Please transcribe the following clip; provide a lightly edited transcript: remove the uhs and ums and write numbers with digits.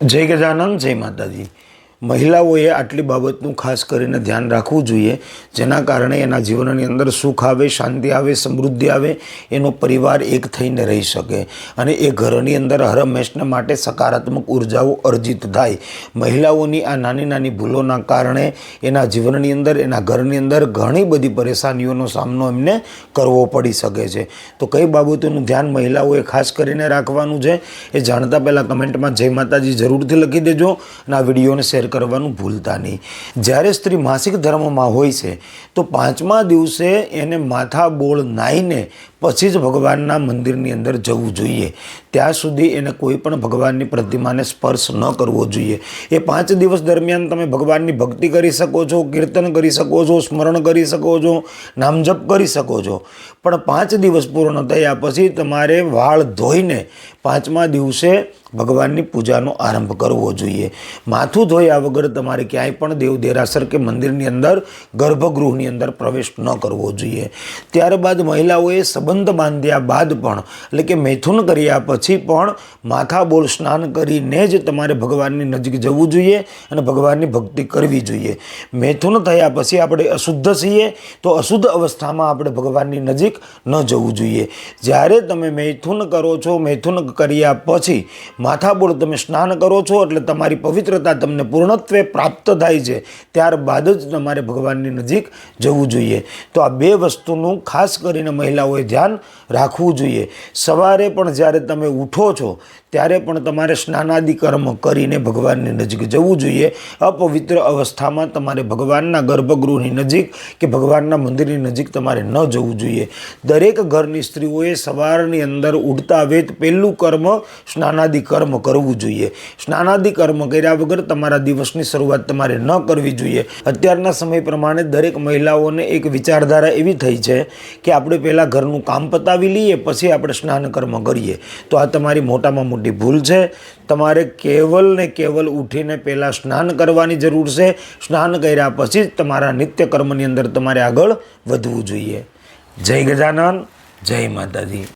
जय गजानन जय माताजी। महिलाओं आटली बाबतનું ખાસ કરીને ધ્યાન રાખવું જોઈએ, જેના કારણે એના જીવનની અંદર સુખ આવે, શાંતિ આવે, સમૃદ્ધિ આવે, એનો પરિવાર એક થઈને રહી શકે અને એ ઘરની અંદર હરમેશને માટે સકારાત્મક ઉર્જાઓ અર્જિત થાય। મહિલાઓની આ નાની નાની ભૂલોના કારણે એના જીવનની અંદર, એના ઘરની અંદર ઘણી બધી પરેશાનીઓનો સામનો એમને કરવો પડી શકે છે। તો કઈ બાબતોનું ધ્યાન મહિલાઓએ ખાસ કરીને રાખવાનું છે એ જાણતા પહેલાં કમેન્ટમાં જય માતાજી જરૂરથી લખી દેજો અને આ વિડીયોને શેર કરવાનું ભૂલતા નહીં। જ્યારે સ્ત્રી માસિક ધર્મમાં હોય છે તો 5મા દિવસે એને માથા બોળ નાહીને પછી જ ભગવાનના મંદિરની અંદર જવું જોઈએ। ત્યાં સુધી એને કોઈ પણ ભગવાનની પ્રતિમાને સ્પર્શ ન કરવો જોઈએ। એ 5 દિવસ દરમિયાન તમે ભગવાનની ભક્તિ કરી શકો છો, કીર્તન કરી શકો છો, સ્મરણ કરી શકો છો, નામજપ કરી શકો છો, પણ 5 દિવસ પૂર્ણ થયા પછી તમારે વાળ ધોઈને 5મા દિવસે ભગવાનની પૂજાનો આરંભ કરવો જોઈએ। માથું ધોયા વગર તમારે ક્યાંય પણ દેવ દેરાસર કે મંદિરની અંદર, ગર્ભગૃહની અંદર પ્રવેશ ન કરવો જોઈએ। ત્યારબાદ મહિલાઓએ સંબંધ બાંધ્યા બાદ પણ, એટલે કે મૈથુન કર્યા પછી પણ માથાબોળ સ્નાન કરીને જ તમારે ભગવાનની નજીક જવું જોઈએ અને ભગવાનની ભક્તિ કરવી જોઈએ। મૈથુન થયા પછી આપણે અશુદ્ધ છીએ તો અશુદ્ધ અવસ્થામાં આપણે ભગવાનની નજીક ન જવું જોઈએ। જ્યારે તમે મૈથુન કરો છો, મૈથુન કર્યા પછી માથાબોળ તમે સ્નાન કરો છો એટલે તમારી પવિત્રતા તમને પૂર્ણત્વે પ્રાપ્ત થાય છે, ત્યારબાદ જ તમારે ભગવાનની નજીક જવું જોઈએ। તો આ બે વસ્તુનું ખાસ કરીને મહિલાઓએ ધ્યાન રાખવું જોઈએ। સવારે પણ જ્યારે તમે ઉઠો છો ત્યારે પણ તમારે સ્નાનાદિ કર્મ કરીને ભગવાનની નજીક જવું જોઈએ। અપવિત્ર અવસ્થામાં તમારે ભગવાનના ગર્ભગૃહની નજીક કે ભગવાનના મંદિરની નજીક તમારે ન જવું જોઈએ। દરેક ઘરની સ્ત્રીઓએ સવારની અંદર ઉઠતા વેત પહેલું કર્મ સ્નાનાદિ કર્મ કરવું જોઈએ। સ્નાનાદિ કર્મ કર્યા વગર તમારા દિવસની શરૂઆત તમારે ન કરવી જોઈએ। અત્યારના સમય પ્રમાણે દરેક મહિલાઓને એક વિચારધારા એવી થઈ છે કે આપણે પહેલાં ઘરનું કામ પતાવી લઈએ પછી આપણે સ્નાન કર્મ કરીએ, તો આ તમારી મોટામાં મોટી ભૂલ છે। તમારે કેવલ ને કેવલ ઉઠીને પહેલાં સ્નાન કરવાની જરૂર છે। સ્નાન કર્યા પછી જ તમારા નિત્ય કર્મની અંદર તમારે આગળ વધવું જોઈએ। જય ગજાનન, જય માતાજી।